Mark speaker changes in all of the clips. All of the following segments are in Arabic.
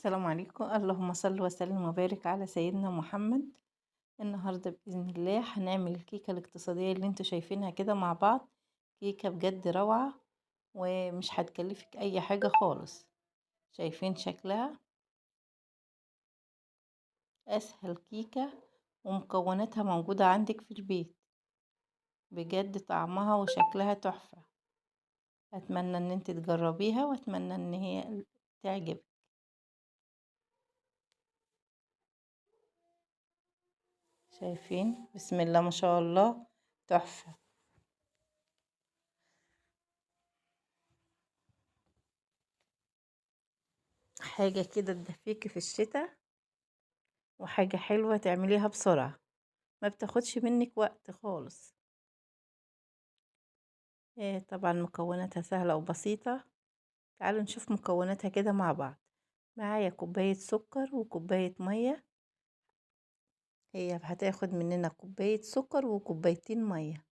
Speaker 1: السلام عليكم، اللهم صل وسلم وبارك على سيدنا محمد. النهارده بإذن الله هنعمل الكيكة الاقتصادية اللي انتوا شايفينها كده مع بعض. كيكة بجد روعة ومش هتكلفك اي حاجة خالص. شايفين شكلها؟ اسهل كيكة ومكوناتها موجودة عندك في البيت. بجد طعمها وشكلها تحفة. اتمنى ان انت تجربيها واتمنى ان هي تعجبك. شايفين؟ بسم الله ما شاء الله، تحفة. حاجة كده تدفيكي في الشتاء، وحاجة حلوة تعمليها بسرعة، ما بتاخدش منك وقت خالص. طبعا مكوناتها سهلة وبسيطة. تعالوا نشوف مكوناتها كده مع بعض. معايا كوباية سكر وكوباية مية. هي هتاخد مننا كوباية سكر وكوبايتين مية.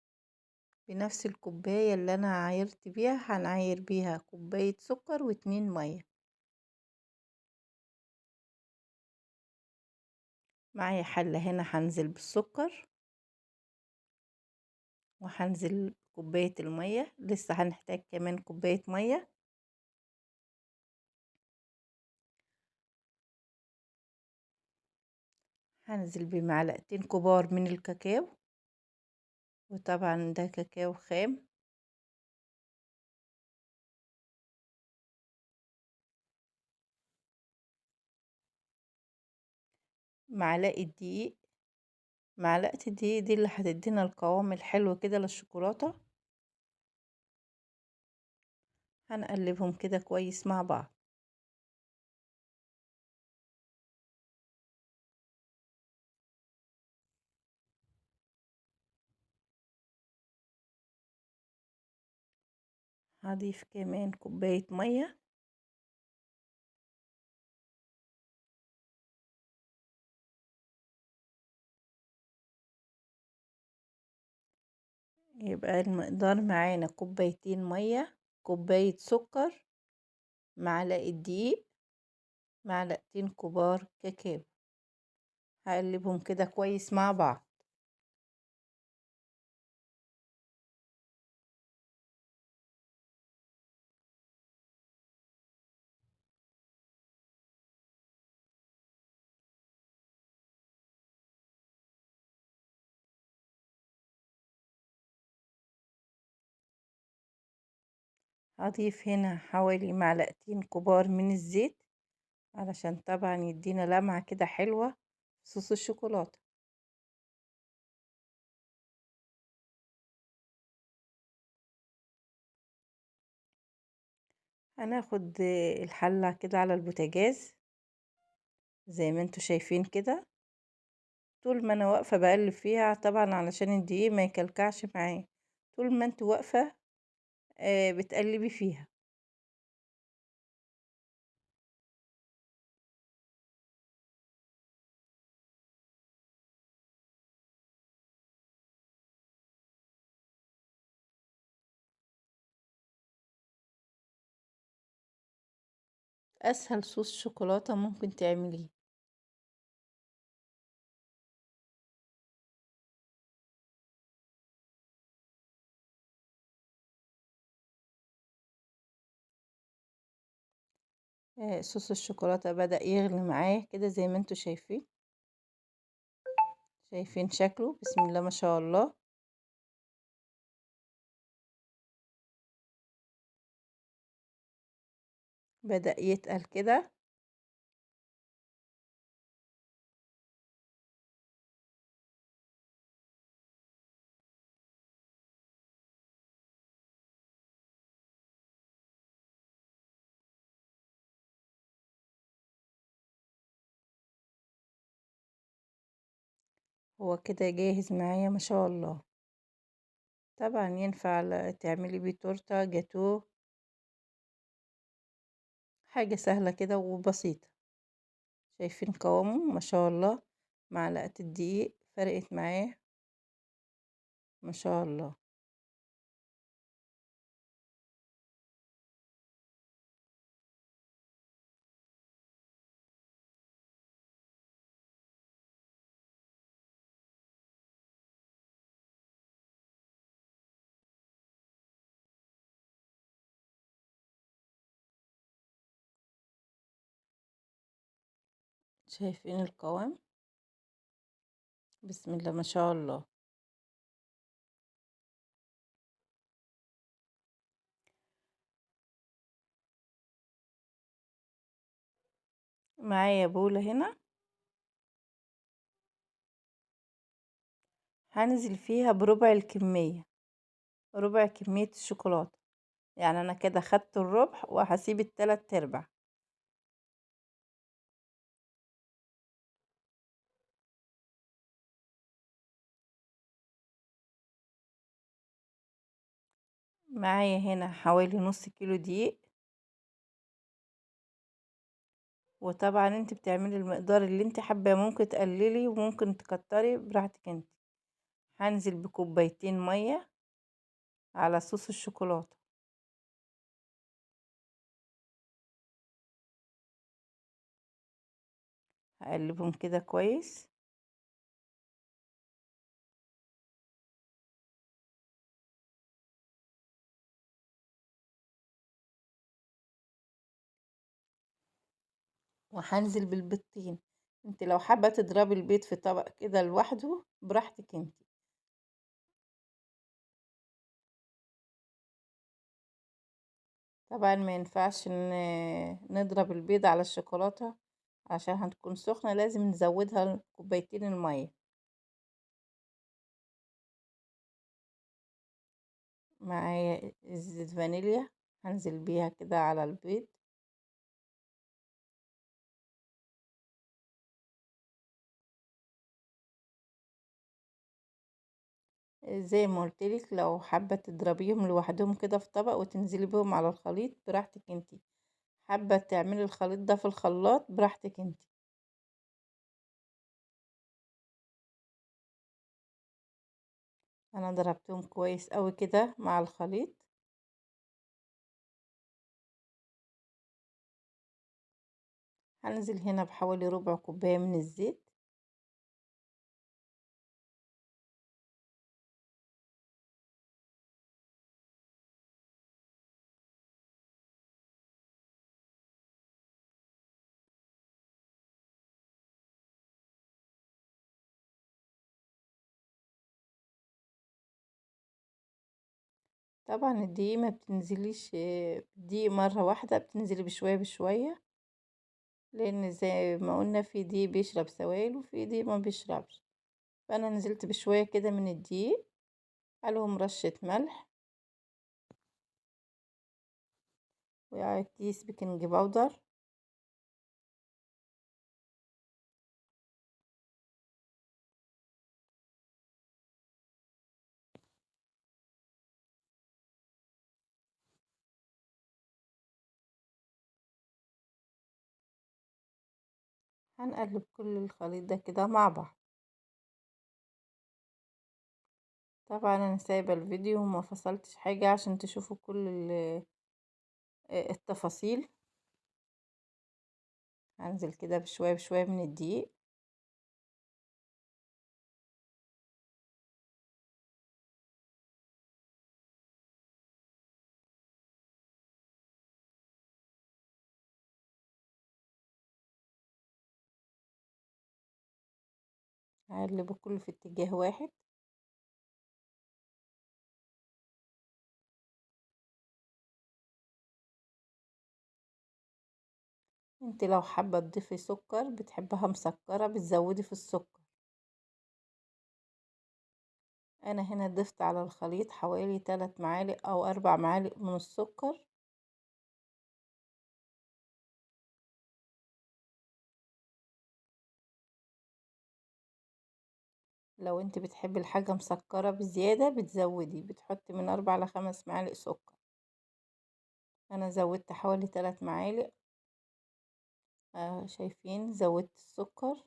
Speaker 1: بنفس الكوباية اللي انا عايرت بيها هنعاير بيها كوباية سكر واتنين مية. معايا حلة هنا هنزل بالسكر، وهنزل كوباية المية، لسه هنحتاج كمان كوباية مية. هنزل بمعلقتين كبار من الكاكاو، وطبعا ده كاكاو خام. معلقة دقيق. معلقة الدقيق دي اللي هتدينا القوام الحلو كده للشوكولاتة. هنقلبهم كده كويس مع بعض. هضيف كمان كوباية مية. يبقى المقدار معانا كوبايتين مية، كوباية سكر، معلقة دقيق، معلقتين كبار كاكاو. هقلبهم كده كويس مع بعض. هضيف هنا حوالي معلقتين كبار من الزيت، علشان طبعا يدينا لمعة كده حلوة في صوص الشوكولاتة. هناخد الحلة كده على البوتاجاز زي ما انتوا شايفين كده. طول ما انا واقفة بقلب فيها طبعا علشان الدقيق ما يكلكعش معايا. طول ما انتوا واقفة بتقلبي فيها. اسهل صوص شوكولاتة ممكن تعمليه. صوص الشوكولاتة بدأ يغلي معايا كده زي ما انتوا شايفين. شايفين شكله؟ بسم الله ما شاء الله. بدأ يتقل كده. هو كده جاهز معايا ما شاء الله. طبعا ينفع تعملي بيه تورتة جاتوه. حاجة سهلة كده وبسيطة. شايفين قوامه ما شاء الله. معلقة الدقيق فرقت معاه ما شاء الله. شايفين القوام؟ بسم الله ما شاء الله. معايا بولة هنا هنزل فيها بربع الكمية، ربع كمية الشوكولاتة. يعني انا كده خدت الربع وهسيب التلات ارباع. معايا هنا حوالي نص كيلو دقيق، وطبعا انت بتعملي المقدار اللي انت حابة، ممكن تقللي وممكن تكتري براحتك انت. هنزل بكوبايتين مية على صوص الشوكولاتة، هقلبهم كده كويس. وهنزل بالبيضتين. انت لو حابة تضربي البيض في طبق كده لوحده براحتك انت. طبعا ما ينفعش نضرب البيض على الشوكولاتة عشان هتكون سخنة، لازم نزودها كوبايتين المية. معايا زيت فانيليا، هنزل بيها كده على البيض. زي ما قلتلك، لو حابة تضربيهم لوحدهم كده في طبق وتنزلي بهم على الخليط براحتك انتي، حابة تعملي الخليط ده في الخلاط براحتك انتي. انا ضربتهم كويس قوي كده مع الخليط. هنزل هنا بحوالي ربع كوباية من الزيت. طبعا الدقيق ما بتنزليش دقيق مرة واحدة، بتنزلي بشوية بشوية، لان زي ما قلنا في دقيق بيشرب سوائل وفي دقيق ما بيشربش. فانا نزلت بشوية كده من الدقيق، عليهم رشة ملح وكيس بيكنج باودر. هنقلب كل الخليط ده كده مع بعض. طبعا انا سايبه الفيديو وما فصلتش حاجه عشان تشوفوا كل التفاصيل. هنزل كده بشويه بشويه من الدقيق. هقلبه كله في اتجاه واحد. انت لو حابه تضيفي سكر، بتحبها مسكره، بتزودي في السكر. انا هنا ضفت على الخليط حوالي 3 معالق او 4 معالق من السكر. لو انت بتحبي الحاجه مسكره بزياده بتزودي، بتحطي من 4 ل5 معالق سكر. انا زودت حوالي 3 معالق. شايفين زودت السكر.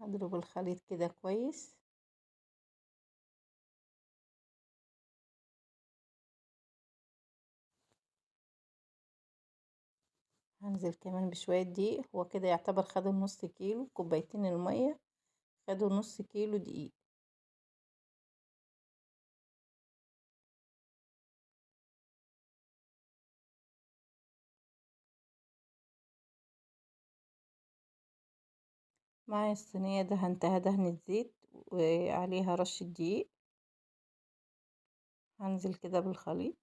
Speaker 1: هضرب الخليط كده كويس. هنزل كمان بشوية دقيق، هو كده يعتبر خدوا نص كيلو، كوبايتين المية خدوا نص كيلو دقيق. معايا الصينية دهنتها دهنة زيت وعليها رشة دقيق، هنزل كده بالخليط.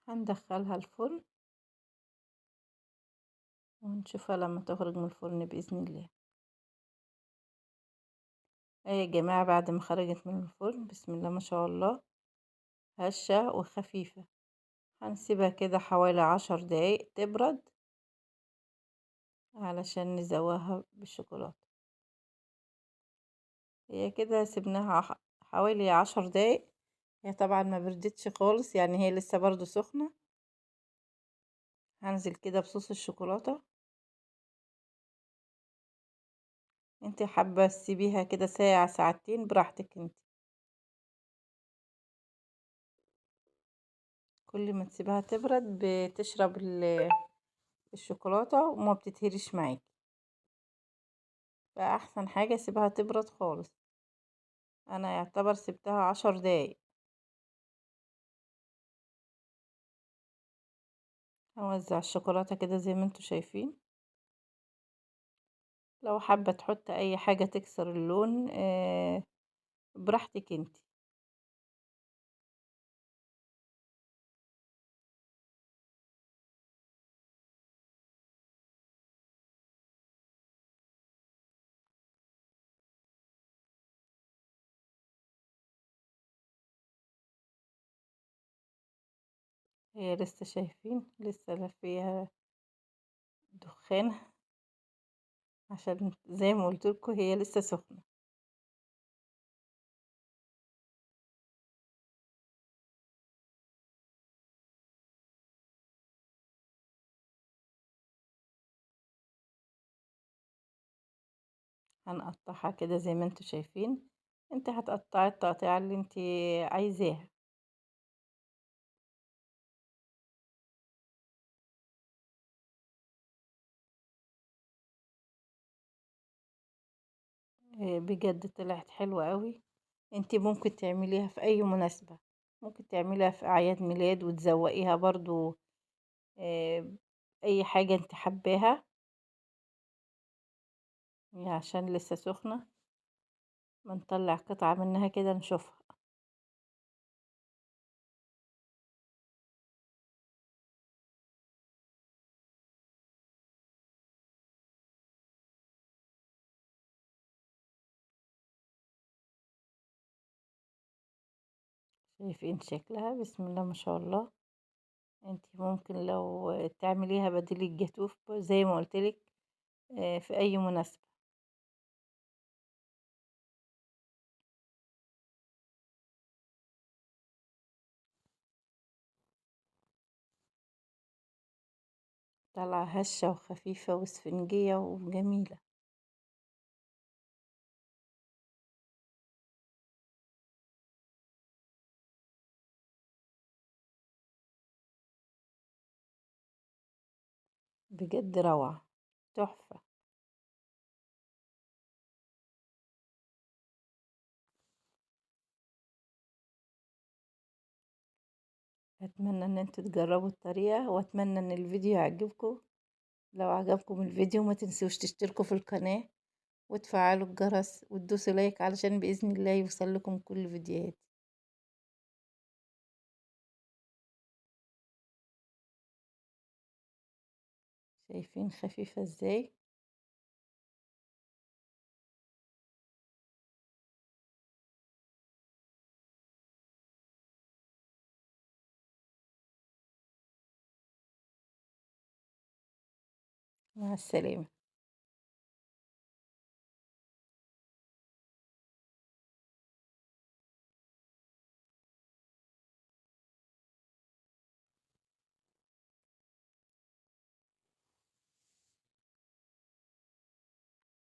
Speaker 1: هندخلها الفرن ونشوفها لما تخرج من الفرن بإذن الله. يا جماعة بعد ما خرجت من الفرن بسم الله ما شاء الله هشة وخفيفة، هنسيبها كده حوالي 10 دقايق تبرد علشان نزوقها بالشوكولاتة. هي كده سيبناها حوالي 10 دقايق، هي طبعا ما بردتش خالص، يعني هي لسه برضو سخنة. هنزل كده بصوص الشوكولاتة. انت حابة تسيبيها كده ساعة ساعتين براحتك انت، كل ما تسيبها تبرد بتشرب الشوكولاتة وما بتتهرش معاكي، فأحسن حاجة سيبها تبرد خالص. انا يعتبر سبتها 10 دقايق. هوزع الشوكولاتة كده زي ما انتوا شايفين، لو حابة تحط اي حاجة تكسر اللون براحتك انت. هي لسه شايفين لسه لا فيها دخان، عشان زي ما قلتلكوا هي لسه سخنة. هنقطعها كده زي ما انتوا شايفين، انت هتقطعي التقطيعة اللي انت عايزاها. بجد طلعت حلوة قوي. انت ممكن تعمليها في اي مناسبة، ممكن تعمليها في اعياد ميلاد وتزوقيها برضو آه، اي حاجة انت حباها، هي عشان لسه سخنة. بنطلع قطعة منها كده نشوفها. شايفين شكلها بسم الله ما شاء الله. انت ممكن لو تعمليها بديل الجاتوه زي ما قلتلك في اي مناسبة. طالعة هشة وخفيفة واسفنجية وجميلة. بجد روعة، تحفة. اتمنى ان انتوا تجربوا الطريقة، واتمنى ان الفيديو يعجبكم. لو عجبكم الفيديو ما تنسوش تشتركوا في القناة وتفعلوا الجرس وتدوسوا لايك علشان بإذن الله يوصل لكم كل فيديوهات. شايفين خفيفة ازاي؟ مع السلامة.